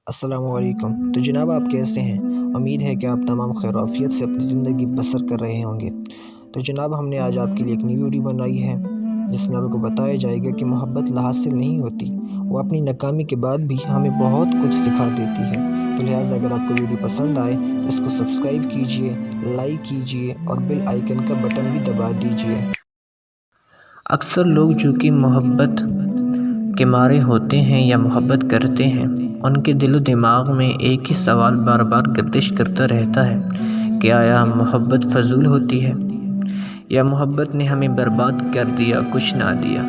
अस्सलामुअलैकुम। तो जनाब आप कैसे हैं? उम्मीद है कि आप तमाम खैरियत से अपनी ज़िंदगी बसर कर रहे होंगे। तो जनाब हमने आज आपके लिए एक न्यू वीडियो बनाई है जिसमें आपको बताया जाएगा कि मोहब्बत हासिल नहीं होती, वो अपनी नाकामी के बाद भी हमें बहुत कुछ सिखा देती है। तो लिहाजा अगर आपको वीडियो पसंद आए तो इसको सब्सक्राइब कीजिए, लाइक कीजिए और बेल आइकन का बटन भी दबा दीजिए। अक्सर लोग जो कि मोहब्बत के मारे होते हैं या मोहब्बत करते हैं, उनके दिलो दिमाग में एक ही सवाल बार बार गर्दिश करता रहता है कि आया मोहब्बत फ़जूल होती है या मोहब्बत ने हमें बर्बाद कर दिया, कुछ ना दिया,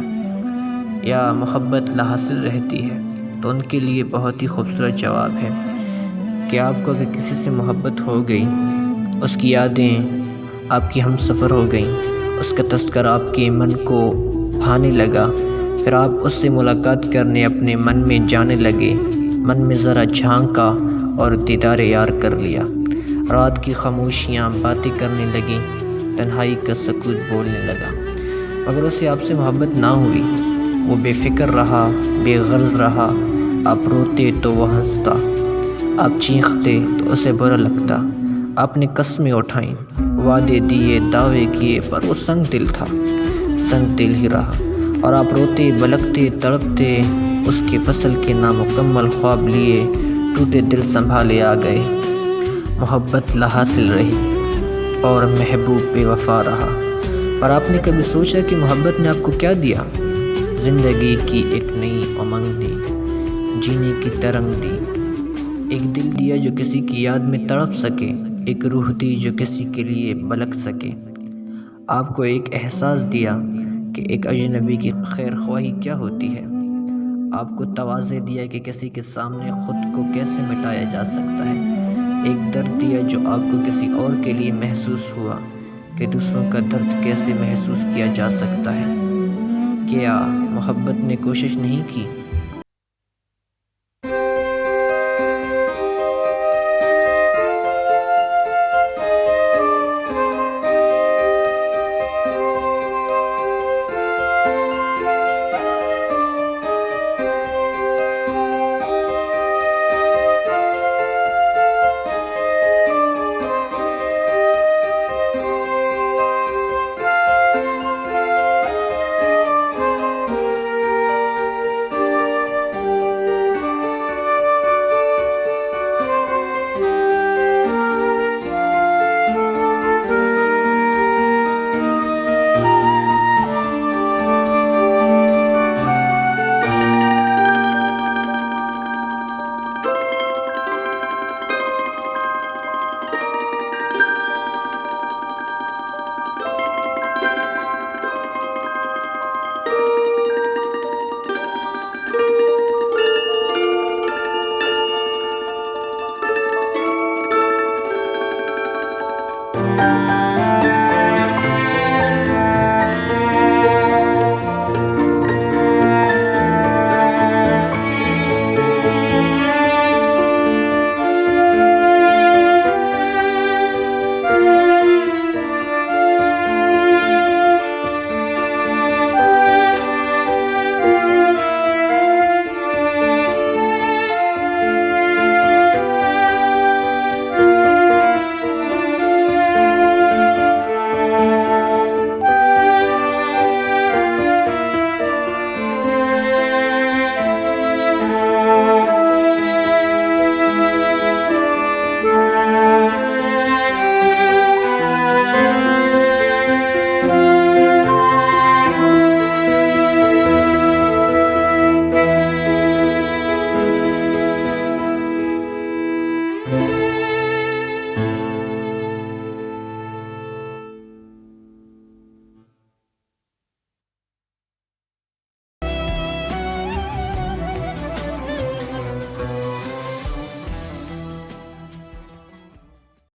या मोहब्बत लाहासिल रहती है। तो उनके लिए बहुत ही खूबसूरत जवाब है कि आपको अगर किसी से मोहब्बत हो गई, उसकी यादें आपकी हम सफ़र हो गई, उसका तज़किरा आपके मन को भाने लगा, फिर आप उससे मुलाकात करने अपने मन में जाने लगे, मन में ज़रा झांका और दीदार यार कर लिया। रात की खामोशियाँ बातें करने लगी, तन्हाई का सकूत बोलने लगा। अगर उसे आपसे मोहब्बत ना हुई, वो बेफ़िक्र रहा, बेगर्ज़ रहा, आप रोते तो वो हंसता, आप चीखते तो उसे बुरा लगता। आपने कस्में उठाई, वादे दिए, दावे किए, पर वो संग दिल था, संग दिल ही रहा। और आप रोते, बलकते, तड़पते, उसके फसल के नामुकम्मल ख्वाब लिए, टूटे दिल संभाले आ गए। मोहब्बत लाहासिल रही और महबूब बेवफा रहा। पर आपने कभी सोचा कि मोहब्बत ने आपको क्या दिया? ज़िंदगी की एक नई उमंग दी, जीने की तरंग दी, एक दिल दिया जो किसी की याद में तड़प सके, एक रूह दी जो किसी के लिए बलक सके। आपको एक एहसास दिया कि एक अजनबी की खैर ख्वाही क्या होती है। आपको तवाज़े दिया कि किसी के सामने ख़ुद को कैसे मिटाया जा सकता है। एक दर्द दिया जो आपको किसी और के लिए महसूस हुआ कि दूसरों का दर्द कैसे महसूस किया जा सकता है। क्या मोहब्बत ने कोशिश नहीं की